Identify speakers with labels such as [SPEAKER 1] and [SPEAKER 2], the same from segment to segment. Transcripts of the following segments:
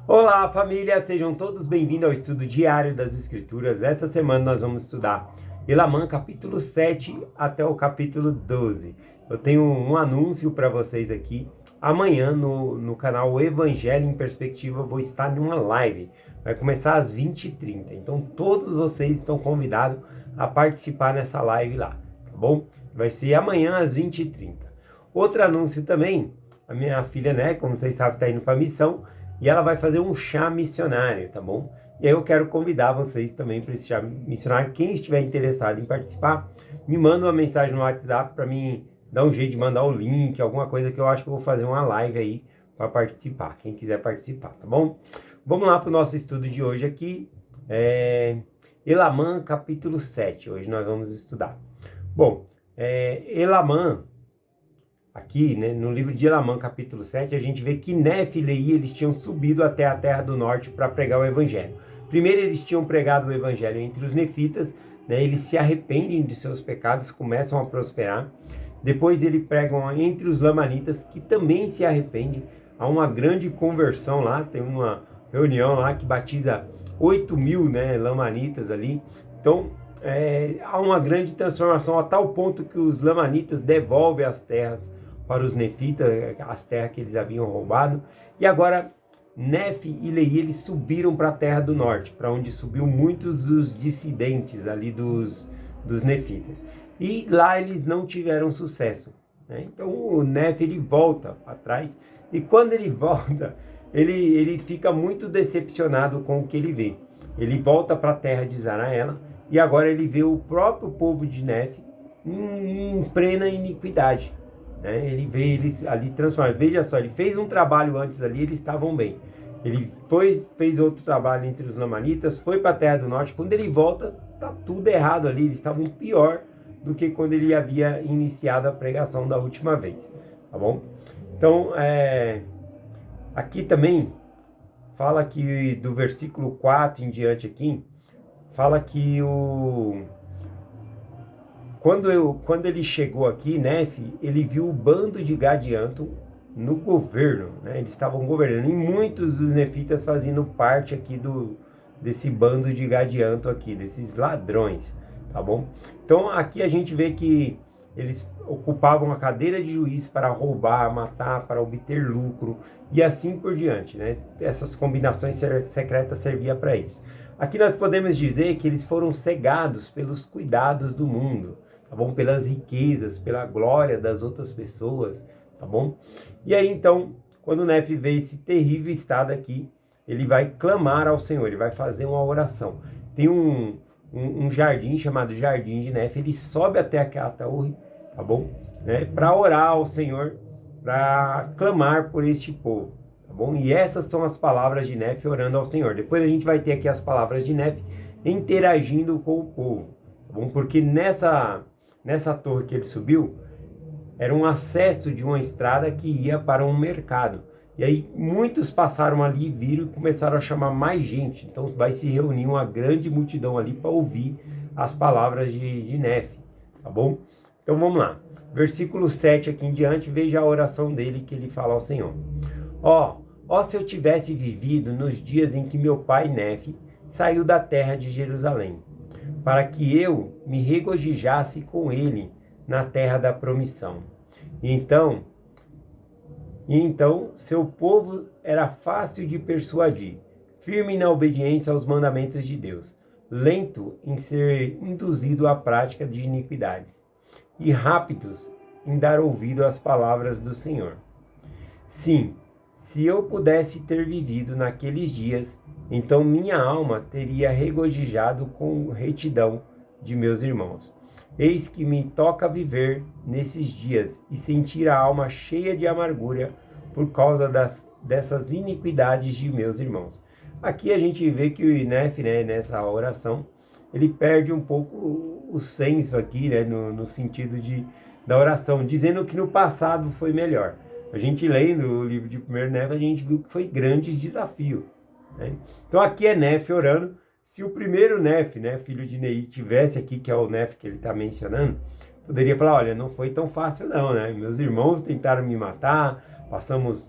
[SPEAKER 1] Olá, família! Sejam todos bem-vindos ao estudo diário das Escrituras. Essa semana nós vamos estudar Elamã, capítulo 7 até o capítulo 12. Eu tenho um anúncio para vocês aqui. Amanhã, no canal Evangelho em Perspectiva, eu vou estar numa live. Vai começar às 20h30. Então, todos vocês estão convidados a participar nessa live lá, tá bom? Vai ser amanhã às 20h30. Outro anúncio também, a minha filha, né, como vocês sabem, está indo para a missão. E ela vai fazer um chá missionário, tá bom? E aí eu quero convidar vocês também para esse chá missionário. Quem estiver interessado em participar, me manda uma mensagem no WhatsApp para mim dar um jeito de mandar o link, alguma coisa que eu acho que eu vou fazer uma live aí para participar. Quem quiser participar, tá bom? Vamos lá para o nosso estudo de hoje aqui. Elamã, capítulo 7. Hoje nós vamos estudar. Bom, Elamã... Aqui, né, no livro de Elamã, capítulo 7, a gente vê que Nefe e Leí, eles tinham subido até a terra do norte para pregar o evangelho. Primeiro eles tinham pregado o evangelho entre os nefitas, né, eles se arrependem de seus pecados, começam a prosperar. Depois eles pregam entre os lamanitas, que também se arrependem. Há uma grande conversão lá, tem uma reunião lá que batiza 8.000, né, lamanitas ali. Então, há uma grande transformação a tal ponto que os lamanitas devolvem as terras para os nefitas, as terras que eles haviam roubado. E agora Nefe e Leí, eles subiram para a terra do norte, para onde subiu muitos dos dissidentes ali dos nefitas. E lá eles não tiveram sucesso, né? Então o Nefe, ele volta atrás, e quando ele volta, ele fica muito decepcionado com o que ele vê. Ele volta para a terra de Zaraela, e agora ele vê o próprio povo de Nefe em plena iniquidade. Ele vê eles ali transformados. Veja só, ele fez um trabalho antes ali, eles estavam bem. Ele fez outro trabalho entre os lamanitas, foi para a terra do norte. Quando ele volta, tá tudo errado ali. Eles estavam pior do que quando ele havia iniciado a pregação da última vez, tá bom? Então, aqui também fala que do versículo 4 em diante aqui, fala que quando ele chegou aqui, Nefe, ele viu o bando de Gadianto no governo, né? Eles estavam governando, e muitos dos nefitas fazendo parte aqui desse bando de Gadianto aqui, desses ladrões, tá bom? Então aqui a gente vê que eles ocupavam a cadeira de juiz para roubar, matar, para obter lucro e assim por diante, né? Essas combinações secretas serviam para isso. Aqui nós podemos dizer que eles foram cegados pelos cuidados do mundo, tá bom? Pelas riquezas, pela glória das outras pessoas, tá bom? E aí então, quando Nefe vê esse terrível estado aqui, ele vai clamar ao Senhor, ele vai fazer uma oração. Tem um jardim chamado Jardim de Nefe, ele sobe até aquela torre, tá bom? Né? Para orar ao Senhor, para clamar por este povo, tá bom? E essas são as palavras de Nefe orando ao Senhor. Depois a gente vai ter aqui as palavras de Nefe interagindo com o povo, tá bom? Porque nessa torre que ele subiu, era um acesso de uma estrada que ia para um mercado. E aí muitos passaram ali, viram e começaram a chamar mais gente. Então vai se reunir uma grande multidão ali para ouvir as palavras de Nefe, tá bom? Então vamos lá. Versículo 7 aqui em diante, veja a oração dele que ele fala ao Senhor. Ó, se eu tivesse vivido nos dias em que meu pai Nefe saiu da terra de Jerusalém, para que eu me regozijasse com ele na terra da promissão. E então seu povo era fácil de persuadir, firme na obediência aos mandamentos de Deus, lento em ser induzido à prática de iniquidades, e rápidos em dar ouvido às palavras do Senhor. Sim, se eu pudesse ter vivido naqueles dias, então minha alma teria regozijado com retidão de meus irmãos. Eis que me toca viver nesses dias e sentir a alma cheia de amargura por causa dessas iniquidades de meus irmãos. Aqui a gente vê que o Nefe, né, nessa oração, ele perde um pouco o senso aqui, né, no sentido da oração, dizendo que no passado foi melhor. A gente lendo o livro de 1 Nefe, a gente viu que foi grande desafio, né? Então aqui é Nefe orando. Se o primeiro Nefe, né, filho de Nei, tivesse aqui, que é o Nefe que ele está mencionando, poderia falar, olha, não foi tão fácil não, né? Meus irmãos tentaram me matar, passamos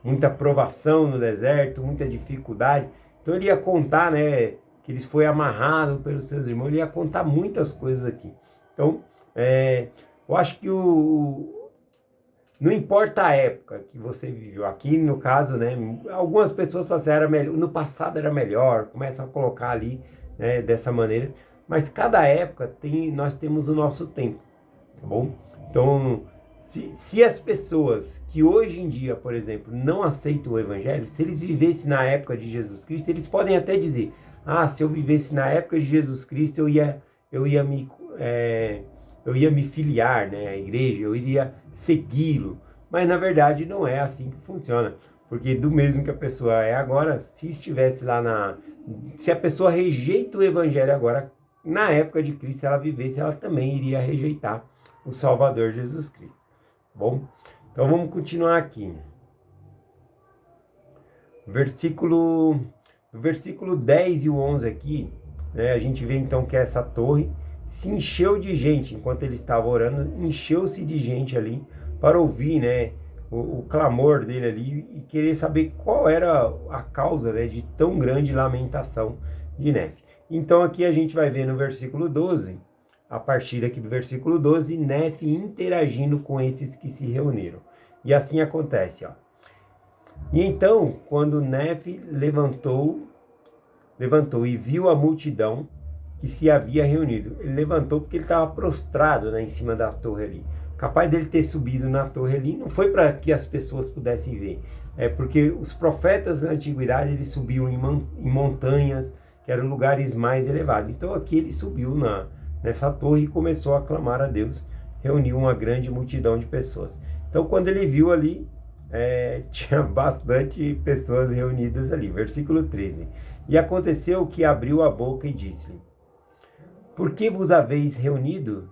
[SPEAKER 1] muita provação no deserto, muita dificuldade. Então ele ia contar, né, que eles foi amarrado pelos seus irmãos, ele ia contar muitas coisas aqui. Então, eu acho que não importa a época que você viveu, aqui no caso, né, algumas pessoas falam assim, era melhor, no passado era melhor, começam a colocar ali, né, dessa maneira, mas cada época nós temos o nosso tempo, tá bom? Então, se as pessoas que hoje em dia, por exemplo, não aceitam o evangelho, se eles vivessem na época de Jesus Cristo, eles podem até dizer, se eu vivesse na época de Jesus Cristo, eu ia me, eu ia me filiar, né, à igreja, eu iria segui-lo. Mas na verdade não é assim que funciona. Porque do mesmo que a pessoa é agora, se estivesse lá se a pessoa rejeita o evangelho agora, na época de Cristo, se ela vivesse, ela também iria rejeitar o Salvador Jesus Cristo. Bom, então vamos continuar aqui. Versículo 10 e o 11 aqui, né, a gente vê então que essa torre se encheu de gente, enquanto ele estava orando, encheu-se de gente ali para ouvir, né, o clamor dele ali e querer saber qual era a causa, né, de tão grande lamentação de Nefe. Então aqui a gente vai ver no versículo 12, a partir aqui do versículo 12, Nefe interagindo com esses que se reuniram. E assim acontece, ó. E então, quando Nefe levantou e viu a multidão que se havia reunido. Ele levantou porque ele estava prostrado, né, em cima da torre ali. Capaz dele ter subido na torre ali, não foi para que as pessoas pudessem ver. É porque os profetas na antiguidade, eles subiam em montanhas, que eram lugares mais elevados. Então aqui ele subiu nessa torre e começou a clamar a Deus. Reuniu uma grande multidão de pessoas. Então quando ele viu ali, tinha bastante pessoas reunidas ali. Versículo 13. E aconteceu que abriu a boca e disse-lhe: por que vos haveis reunido?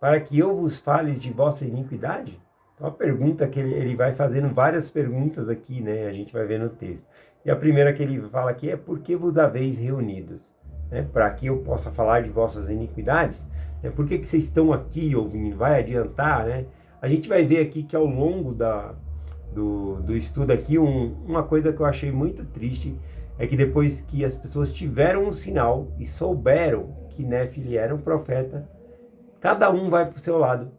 [SPEAKER 1] Para que eu vos fale de vossa iniquidade? Então a pergunta que ele vai fazendo várias perguntas aqui, né? A gente vai ver no texto. E a primeira que ele fala aqui é: por que vos haveis reunidos? Né? Para que eu possa falar de vossas iniquidades? Por que vocês estão aqui ouvindo? Vai adiantar, né? A gente vai ver aqui que ao longo do estudo aqui, uma coisa que eu achei muito triste é que depois que as pessoas tiveram um sinal e souberam que Nefe era um profeta, cada um vai para o seu lado,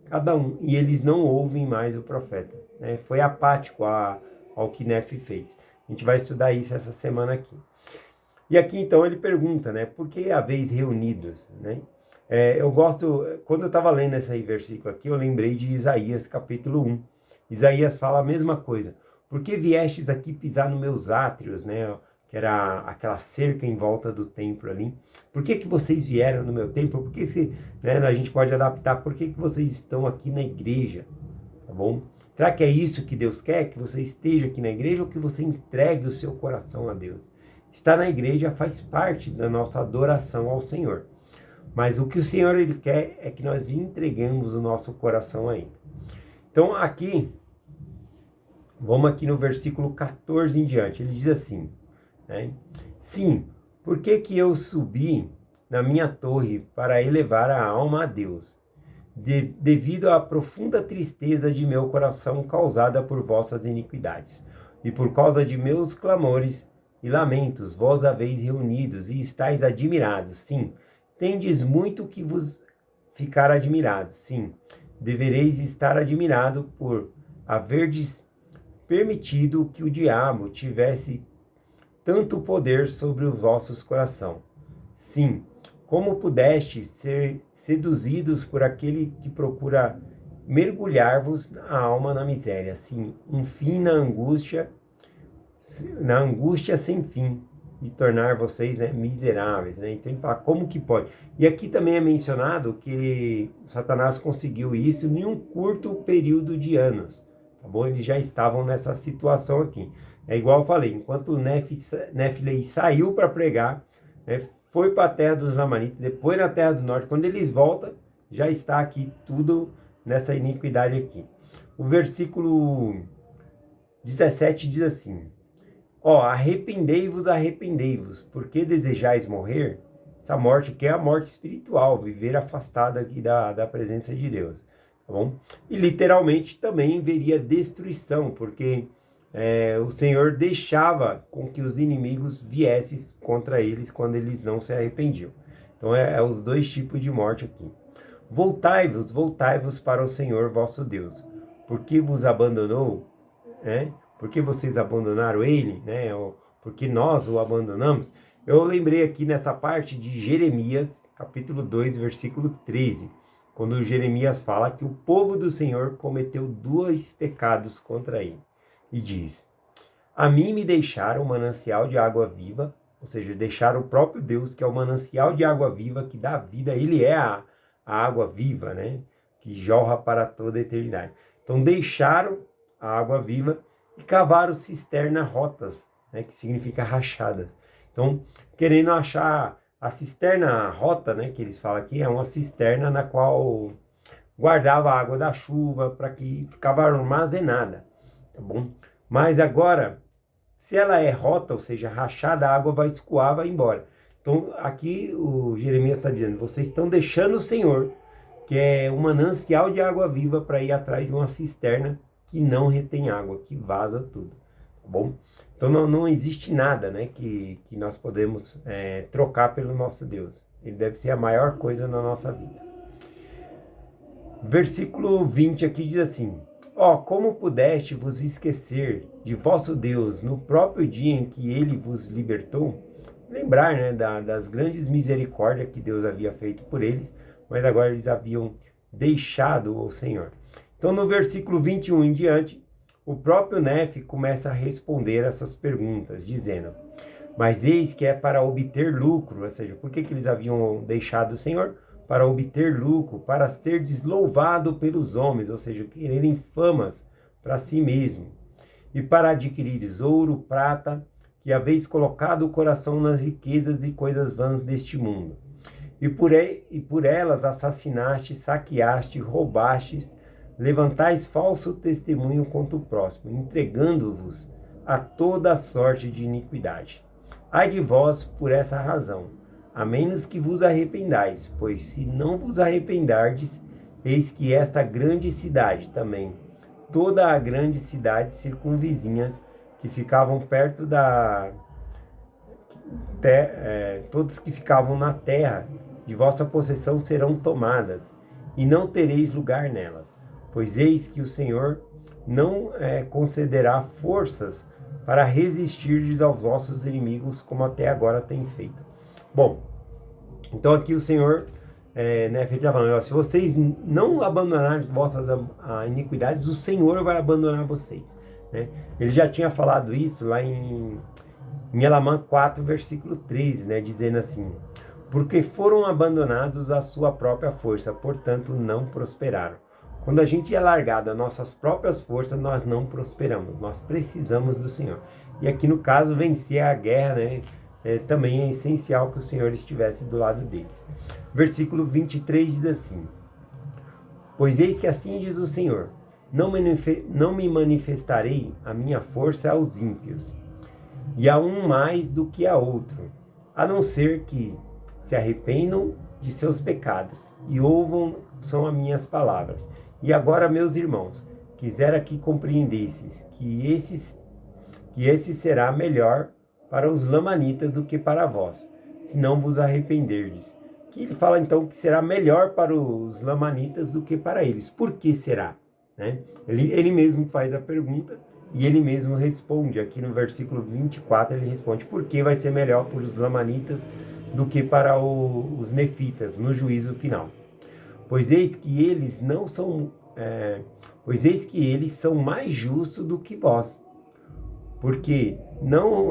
[SPEAKER 1] cada um, e eles não ouvem mais o profeta, né? Foi apático ao que Nefe fez. A gente vai estudar isso essa semana aqui. E aqui então ele pergunta, né, por que haveis reunidos, né? Eu gosto, quando eu estava lendo esse versículo aqui, eu lembrei de Isaías capítulo 1. Isaías fala a mesma coisa. Por que viestes aqui pisar nos meus átrios, né? Que era aquela cerca em volta do templo ali. Por que vocês vieram no meu templo? Por que né, a gente pode adaptar? Por que vocês estão aqui na igreja? Tá bom? Será que é isso que Deus quer? Que você esteja aqui na igreja ou que você entregue o seu coração a Deus? Estar na igreja faz parte da nossa adoração ao Senhor. Mas o que o Senhor ele quer é que nós entreguemos o nosso coração a Ele. Então aqui, vamos aqui no versículo 14 em diante. Ele diz assim, né? Sim, por que eu subi na minha torre para elevar a alma a Deus? Devido à profunda tristeza de meu coração causada por vossas iniquidades. E por causa de meus clamores e lamentos, vós haveis reunidos e estáis admirados. Sim, tendes muito que vos ficar admirados. Sim, devereis estar admirado por haverdes permitido que o diabo tivesse tanto poder sobre os vossos corações. Sim, como pudestes ser seduzidos por aquele que procura mergulhar-vos a alma na miséria. Sim, um fim na angústia sem fim, e tornar vocês, né, miseráveis, né? Então ele fala, como que pode? E aqui também é mencionado que Satanás conseguiu isso em um curto período de anos, tá bom? Eles já estavam nessa situação aqui. É igual eu falei, enquanto Nefi saiu para pregar, né, foi para a terra dos Lamanitas, depois na terra do norte, quando eles voltam, já está aqui tudo nessa iniquidade aqui. O versículo 17 diz assim: arrependei-vos, porque desejais morrer? Essa morte que é a morte espiritual, viver afastado aqui da presença de Deus, tá bom? E literalmente também veria destruição, porque o Senhor deixava com que os inimigos viessem contra eles quando eles não se arrependiam. Então é os dois tipos de morte aqui. Voltai-vos, voltai-vos para o Senhor vosso Deus, porque vos abandonou, né? Porque vocês abandonaram ele, né? Porque nós o abandonamos. Eu lembrei aqui nessa parte de Jeremias, capítulo 2, versículo 13, quando Jeremias fala que o povo do Senhor cometeu dois pecados contra ele. E diz: a mim me deixaram o manancial de água viva, ou seja, deixaram o próprio Deus, que é o manancial de água viva, que dá vida, ele é a água viva, né? Que jorra para toda a eternidade. Então deixaram a água viva e cavaram cisternas rotas, né? Que significa rachadas. Então, querendo achar a cisterna rota, né? Que eles falam aqui, é uma cisterna na qual guardava a água da chuva, para que ficava armazenada, tá bom? Mas agora, se ela é rota, ou seja, rachada, a água vai escoar, vai embora. Então, aqui o Jeremias está dizendo, vocês estão deixando o Senhor, que é um manancial de água viva, para ir atrás de uma cisterna que não retém água, que vaza tudo, tá bom? Então, não existe nada, né, que nós podemos trocar pelo nosso Deus. Ele deve ser a maior coisa na nossa vida. Versículo 20 aqui diz assim: como pudeste vos esquecer de vosso Deus no próprio dia em que ele vos libertou? Lembrar, né, das grandes misericórdias que Deus havia feito por eles, mas agora eles haviam deixado o Senhor. Então, no versículo 21 em diante, o próprio Nefe começa a responder essas perguntas, dizendo: mas eis que é para obter lucro, ou seja, por que eles haviam deixado o Senhor? Para obter lucro, para ser deslouvado pelos homens, ou seja, quererem famas para si mesmo, e para adquirires ouro, prata, que haveis colocado o coração nas riquezas e coisas vãs deste mundo. E por elas assassinaste, saqueaste, roubastes, levantais falso testemunho contra o próximo, entregando-vos a toda a sorte de iniquidade. Ai de vós por essa razão, a menos que vos arrependais, pois se não vos arrependardes, eis que esta grande cidade também, toda a grande cidade circunvizinhas, que ficavam perto todos que ficavam na terra de vossa possessão serão tomadas, e não tereis lugar nelas, pois eis que o Senhor não concederá forças para resistirdes aos vossos inimigos, como até agora tem feito. Bom, então aqui o Senhor, está falando, se vocês não abandonarem vossas iniquidades, o Senhor vai abandonar vocês, né? Ele já tinha falado isso lá em Elamã 4, versículo 13, né? Dizendo assim: porque foram abandonados à sua própria força, portanto não prosperaram. Quando a gente é largado às nossas próprias forças, nós não prosperamos, nós precisamos do Senhor. E aqui no caso, vencer a guerra, né? Também é essencial que o Senhor estivesse do lado deles. Versículo 23 diz assim: pois eis que assim diz o Senhor, não me manifestarei a minha força aos ímpios, e a um mais do que a outro, a não ser que se arrependam de seus pecados e ouvam são as minhas palavras. E agora, meus irmãos, quisera que compreendesses que esse será melhor para os lamanitas do que para vós, se não vos arrependerdes. Que ele fala então que será melhor para os lamanitas do que para eles. Por que será? Né? Ele mesmo faz a pergunta e ele mesmo responde. Aqui no versículo 24 ele responde: por que vai ser melhor para os lamanitas do que para os nefitas no juízo final? Pois eis que eles são mais justos do que vós, porque não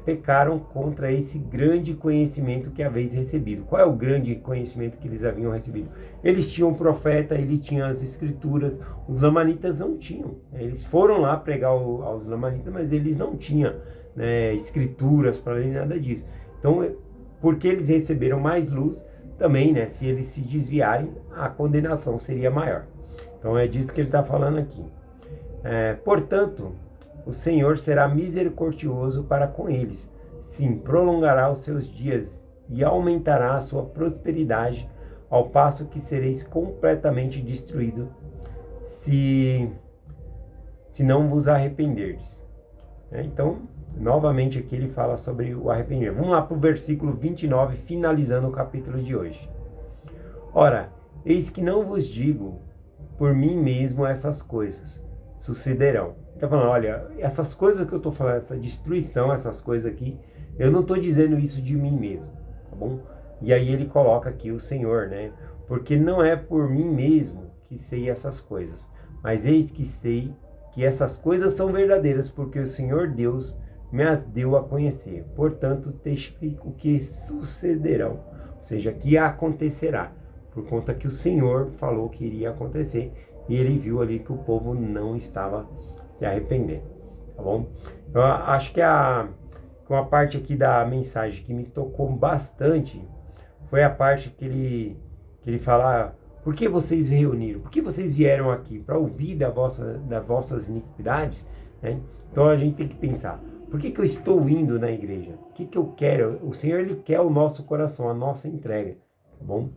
[SPEAKER 1] pecaram contra esse grande conhecimento que haveis recebido. Qual é o grande conhecimento que eles haviam recebido? Eles tinham um profeta, eles tinham as escrituras, os lamanitas não tinham. Eles foram lá pregar aos lamanitas, mas eles não tinham, né, escrituras para ler, nada disso. Então, porque eles receberam mais luz, também, né, se eles se desviarem, a condenação seria maior. Então é disso que ele está falando aqui. Portanto, o Senhor será misericordioso para com eles. Sim, prolongará os seus dias e aumentará a sua prosperidade, ao passo que sereis completamente destruídos se não vos arrependerdes. né? Então, novamente aqui ele fala sobre o arrependimento. Vamos lá para o versículo 29, finalizando o capítulo de hoje. Ora, eis que não vos digo por mim mesmo essas coisas sucederão. Então falando, olha, essas coisas que eu estou falando, essa destruição, essas coisas aqui, eu não estou dizendo isso de mim mesmo, tá bom? E aí ele coloca aqui o Senhor, né? Porque não é por mim mesmo que sei essas coisas, mas eis que sei que essas coisas são verdadeiras, porque o Senhor Deus me as deu a conhecer. Portanto, testifico que sucederão, ou seja, que acontecerá, por conta que o Senhor falou que iria acontecer, e ele viu ali que o povo não estava se arrependendo, tá bom? Eu acho que uma parte aqui da mensagem que me tocou bastante foi a parte que ele fala: por que vocês se reuniram? Por que vocês vieram aqui? Para ouvir das vossas iniquidades, né? Então a gente tem que pensar: por que eu estou indo na igreja? O que eu quero? O Senhor, ele quer o nosso coração, a nossa entrega, tá bom?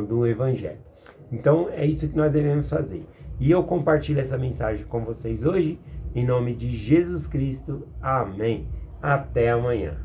[SPEAKER 1] Do Evangelho. Então é isso que nós devemos fazer. E eu compartilho essa mensagem com vocês hoje, em nome de Jesus Cristo. Amém. Até amanhã.